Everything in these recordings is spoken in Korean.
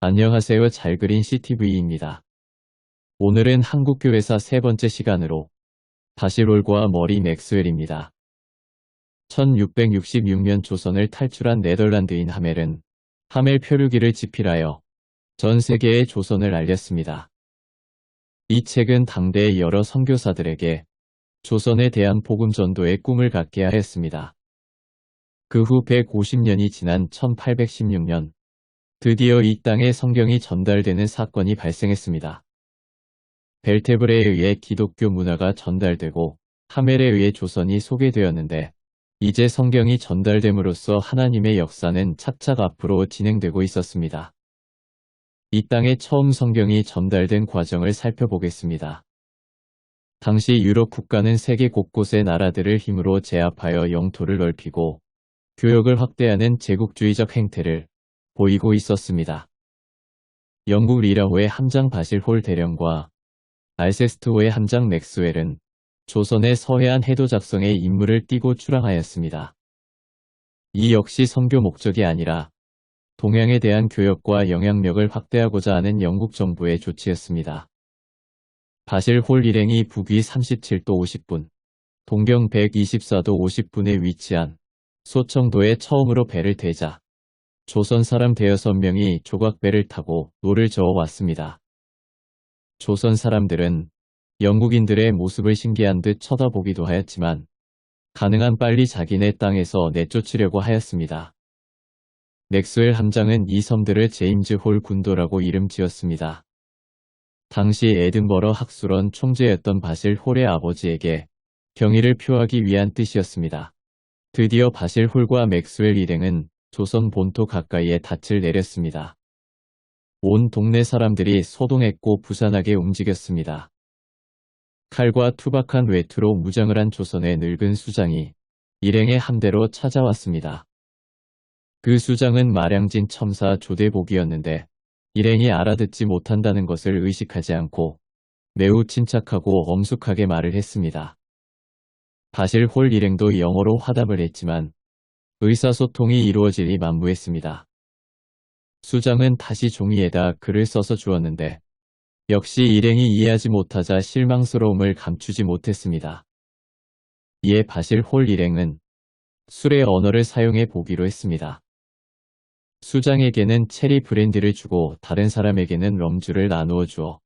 안녕하세요. 잘 그린 CTV입니다. 오늘은 한국교회사 세 번째 시간으로 바실홀과 머리 맥스웰입니다. 1666년 조선을 탈출한 네덜란드인 하멜은 하멜 표류기를 집필하여 전 세계에 조선을 알렸습니다. 이 책은 당대의 여러 선교사들에게 조선에 대한 복음 전도의 꿈을 갖게 하였습니다. 그 후 150년이 지난 1816년 드디어 이 땅에 성경이 전달되는 사건이 발생했습니다. 벨테브레에 의해 기독교 문화가 전달되고 하멜에 의해 조선이 소개되었는데 이제 성경이 전달됨으로써 하나님의 역사는 착착 앞으로 진행되고 있었습니다. 이 땅에 처음 성경이 전달된 과정을 살펴보겠습니다. 당시 유럽 국가는 세계 곳곳의 나라들을 힘으로 제압하여 영토를 넓히고 교역을 확대하는 제국주의적 행태를 보이고 있었습니다. 영국 리라호의 함장 바실홀 대령과 알세스트호의 함장 맥스웰은 조선의 서해안 해도 작성에 임무를 띠고 출항하였습니다. 이 역시 선교 목적이 아니라 동양에 대한 교역과 영향력을 확대하고자 하는 영국 정부의 조치였습니다. 바실홀 일행이 북위 37도 50분, 동경 124도 50분에 위치한 소청도에 처음으로 배를 대자 조선 사람 대여섯 명이 조각배를 타고 노를 저어 왔습니다. 조선 사람들은 영국인들의 모습을 신기한 듯 쳐다보기도 하였지만 가능한 빨리 자기네 땅에서 내쫓으려고 하였습니다. 맥스웰 함장은 이 섬들을 제임즈 홀 군도라고 이름 지었습니다. 당시 에든버러 학술원 총재였던 바실 홀의 아버지에게 경의를 표하기 위한 뜻이었습니다. 드디어 바실 홀과 맥스웰 일행은 조선 본토 가까이에 닻을 내렸습니다. 온 동네 사람들이 소동했고 부산하게 움직였습니다. 칼과 투박한 외투로 무장을 한 조선의 늙은 수장이 일행의 함대로 찾아왔습니다. 그 수장은 마량진 첨사 조대복이었는데 일행이 알아듣지 못한다는 것을 의식하지 않고 매우 침착하고 엄숙하게 말을 했습니다. 바실 홀 일행도 영어로 화답을 했지만 의사소통이 이루어지리 만무했습니다. 수장은 다시 종이에다 글을 써서 주었는데 역시 일행이 이해하지 못하자 실망스러움을 감추지 못했습니다. 이에 바실 홀 일행은 술의 언어를 사용해 보기로 했습니다. 수장에게는 체리 브랜디를 주고 다른 사람에게는 럼주를 나누어 주어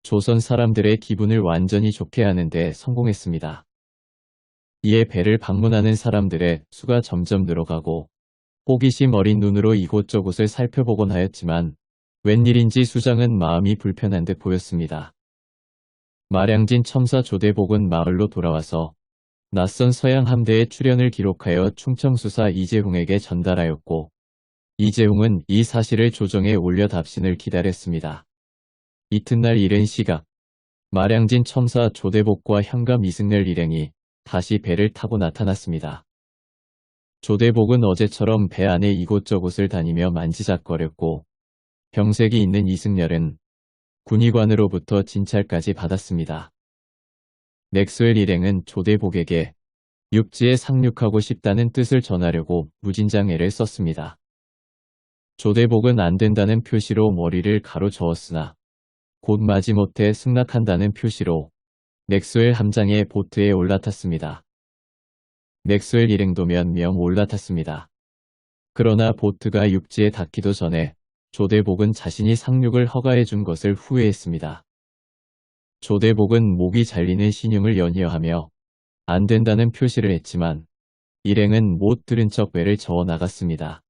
조선 사람들의 기분을 완전히 좋게 하는 데 성공했습니다. 이에 배를 방문하는 사람들의 수가 점점 늘어가고 호기심 어린 눈으로 이곳저곳을 살펴보곤 하였지만 웬일인지 수장은 마음이 불편한 듯 보였습니다. 마량진 첨사 조대복은 마을로 돌아와서 낯선 서양 함대의 출현을 기록하여 충청수사 이재홍에게 전달하였고 이재홍은 이 사실을 조정에 올려 답신을 기다렸습니다. 이튿날 이른 시각 마량진 첨사 조대복과 현감 이승열 일행이 다시 배를 타고 나타났습니다. 조대복은 어제처럼 배 안에 이곳저곳을 다니며 만지작거렸고 병색이 있는 이승열은 군의관으로부터 진찰까지 받았습니다. 맥스웰 일행은 조대복에게 육지에 상륙하고 싶다는 뜻을 전하려고 무진장애를 썼습니다. 조대복은 안 된다는 표시로 머리를 가로저었으나 곧 마지못해 승낙한다는 표시로 맥스웰 함장의 보트에 올라탔습니다. 맥스웰 일행도 몇 명 올라탔습니다. 그러나 보트가 육지에 닿기도 전에 조대복은 자신이 상륙을 허가해 준 것을 후회했습니다. 조대복은 목이 잘리는 신용을 연이어하며 안 된다는 표시를 했지만 일행은 못 들은 척 배를 저어 나갔습니다.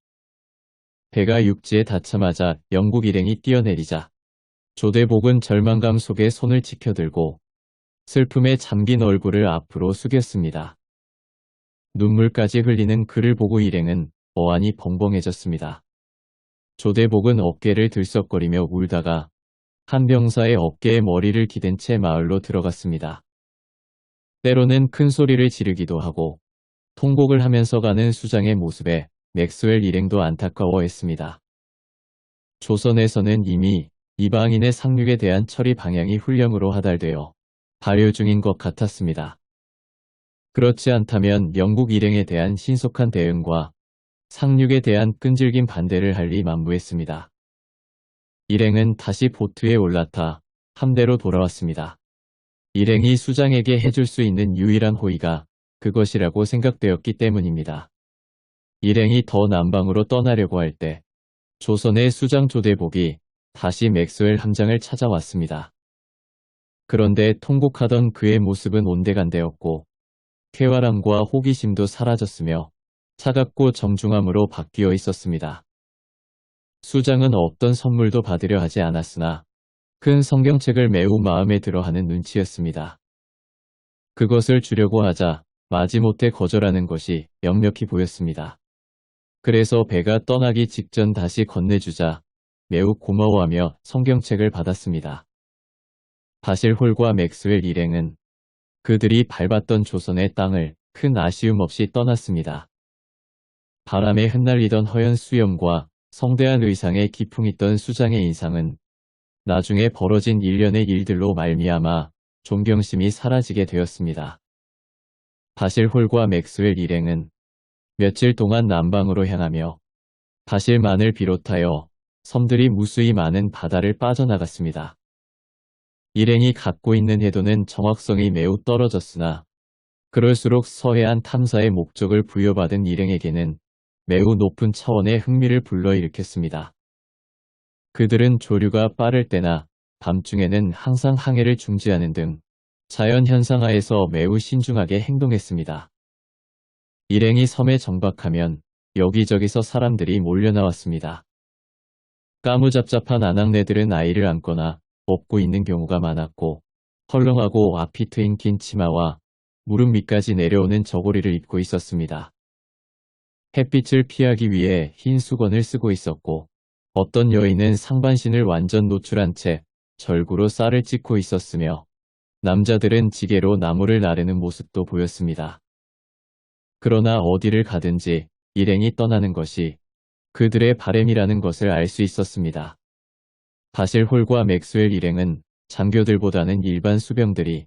배가 육지에 닿자마자 영국 일행이 뛰어내리자 조대복은 절망감 속에 손을 치켜들고 슬픔에 잠긴 얼굴을 앞으로 숙였습니다. 눈물까지 흘리는 그를 보고 일행은 어안이 벙벙해졌습니다. 조대복은 어깨를 들썩거리며 울다가 한 병사의 어깨에 머리를 기댄 채 마을로 들어갔습니다. 때로는 큰 소리를 지르기도 하고 통곡을 하면서 가는 수장의 모습에 맥스웰 일행도 안타까워했습니다. 조선에서는 이미 이방인의 상륙에 대한 처리 방향이 훈령으로 하달되어 발효 중인 것 같았습니다. 그렇지 않다면 영국 일행에 대한 신속한 대응과 상륙에 대한 끈질긴 반대를 할 리 만무했습니다. 일행은 다시 보트에 올라타 함대로 돌아왔습니다. 일행이 수장에게 해줄 수 있는 유일한 호의가 그것이라고 생각되었기 때문입니다. 일행이 더 남방으로 떠나려고 할 때 조선의 수장 조대복이 다시 맥스웰 함장을 찾아왔습니다. 그런데 통곡하던 그의 모습은 온데간데였고 쾌활함과 호기심도 사라졌으며 차갑고 정중함으로 바뀌어 있었습니다. 수장은 어떤 선물도 받으려 하지 않았으나 큰 성경책을 매우 마음에 들어하는 눈치였습니다. 그것을 주려고 하자 마지못해 거절하는 것이 역력히 보였습니다. 그래서 배가 떠나기 직전 다시 건네주자 매우 고마워하며 성경책을 받았습니다. 바실홀과 맥스웰 일행은 그들이 밟았던 조선의 땅을 큰 아쉬움 없이 떠났습니다. 바람에 흩날리던 허연 수염과 성대한 의상에 기풍 있던 수장의 인상은 나중에 벌어진 일련의 일들로 말미암아 존경심이 사라지게 되었습니다. 바실홀과 맥스웰 일행은 며칠 동안 남방으로 향하며 바실만을 비롯하여 섬들이 무수히 많은 바다를 빠져나갔습니다. 일행이 갖고 있는 해도는 정확성이 매우 떨어졌으나 그럴수록 서해안 탐사의 목적을 부여받은 일행에게는 매우 높은 차원의 흥미를 불러일으켰습니다. 그들은 조류가 빠를 때나 밤중에는 항상 항해를 중지하는 등 자연 현상하에서 매우 신중하게 행동했습니다. 일행이 섬에 정박하면 여기저기서 사람들이 몰려나왔습니다. 까무잡잡한 아낙네들은 아이를 안거나 업고 있는 경우가 많았고 헐렁하고 앞이 트인 긴 치마와 무릎 밑까지 내려오는 저고리를 입고 있었습니다. 햇빛을 피하기 위해 흰 수건을 쓰고 있었고 어떤 여인은 상반신을 완전 노출한 채 절구로 쌀을 찢고 있었으며 남자들은 지게로 나무를 나르는 모습도 보였습니다. 그러나 어디를 가든지 일행이 떠나는 것이 그들의 바램이라는 것을 알 수 있었습니다. 바실홀과 맥스웰 일행은 장교들보다는 일반 수병들이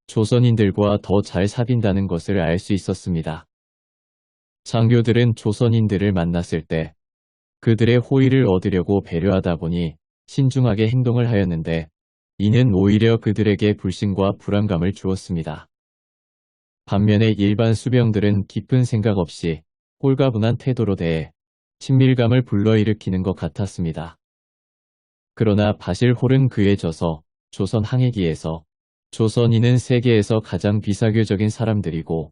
조선인들과 더 잘 사귄다는 것을 알 수 있었습니다. 장교들은 조선인들을 만났을 때 그들의 호의를 얻으려고 배려하다 보니 신중하게 행동을 하였는데 이는 오히려 그들에게 불신과 불안감을 주었습니다. 반면에 일반 수병들은 깊은 생각 없이 홀가분한 태도로 대해 친밀감을 불러일으키는 것 같았습니다. 그러나 바실홀은 그에 져서 조선 항해기에서 조선인은 세계에서 가장 비사교적인 사람들이고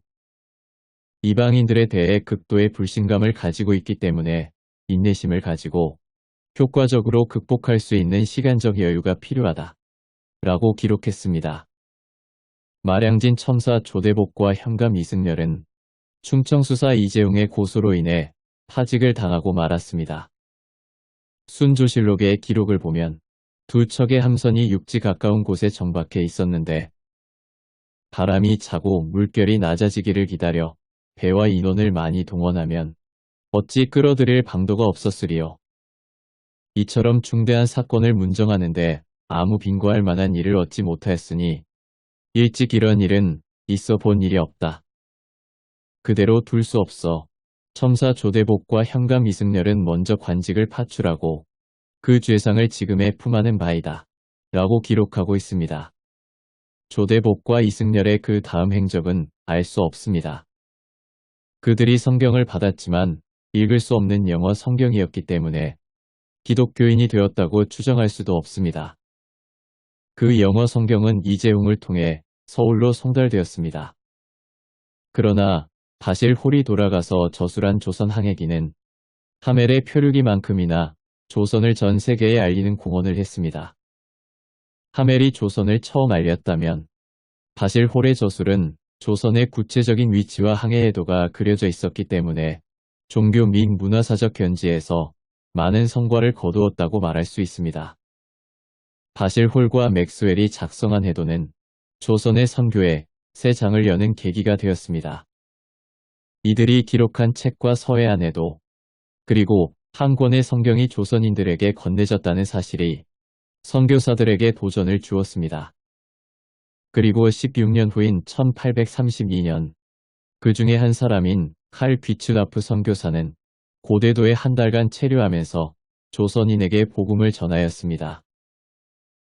이방인들에 대해 극도의 불신감을 가지고 있기 때문에 인내심을 가지고 효과적으로 극복할 수 있는 시간적 여유가 필요하다 라고 기록했습니다. 마량진 첨사 조대복과 현감 이승렬은 충청수사 이재용의 고소로 인해 파직을 당하고 말았습니다. 순조실록의 기록을 보면 두 척의 함선이 육지 가까운 곳에 정박해 있었는데 바람이 차고 물결이 낮아지기를 기다려 배와 인원을 많이 동원하면 어찌 끌어들일 방도가 없었으리요. 이처럼 중대한 사건을 문정하는데 아무 빈고할 만한 일을 얻지 못하였으니 일찍 이런 일은 있어 본 일이 없다. 그대로 둘 수 없어 첨사 조대복과 현감 이승렬은 먼저 관직을 파출하고 그 죄상을 지금에 품하는 바이다. 라고 기록하고 있습니다. 조대복과 이승렬의 그 다음 행적은 알 수 없습니다. 그들이 성경을 받았지만 읽을 수 없는 영어 성경이었기 때문에 기독교인이 되었다고 추정할 수도 없습니다. 그 영어 성경은 이재용을 통해 서울로 송달되었습니다. 그러나 바실홀이 돌아가서 저술한 조선 항해기는 하멜의 표류기만큼이나 조선을 전 세계에 알리는 공헌을 했습니다. 하멜이 조선을 처음 알렸다면 바실홀의 저술은 조선의 구체적인 위치와 항해 해도가 그려져 있었기 때문에 종교 및 문화사적 견지에서 많은 성과를 거두었다고 말할 수 있습니다. 바실홀과 맥스웰이 작성한 해도는 조선의 선교에 새 장을 여는 계기가 되었습니다. 이들이 기록한 책과 서해안 해도 그리고 한 권의 성경이 조선인들에게 건네졌다는 사실이 선교사들에게 도전을 주었습니다. 그리고 16년 후인 1832년 그 중에 한 사람인 칼 귀츠나프 선교사는 고대도에 한 달간 체류하면서 조선인에게 복음을 전하였습니다.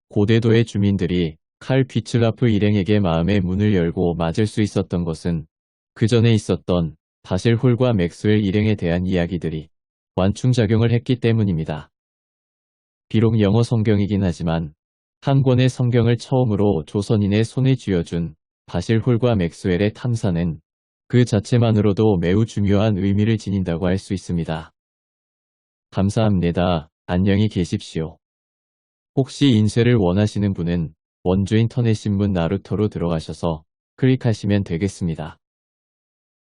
고대도의 주민들이 칼 비틀라프 일행에게 마음의 문을 열고 맞을 수 있었던 것은 그 전에 있었던 바실홀과 맥스웰 일행에 대한 이야기들이 완충작용을 했기 때문입니다. 비록 영어 성경이긴 하지만 한 권의 성경을 처음으로 조선인의 손에 쥐어준 바실홀과 맥스웰의 탐사는 그 자체만으로도 매우 중요한 의미를 지닌다고 할 수 있습니다. 감사합니다. 안녕히 계십시오. 혹시 인쇄를 원하시는 분은 원주 인터넷 신문 나루토로 들어가셔서 클릭하시면 되겠습니다.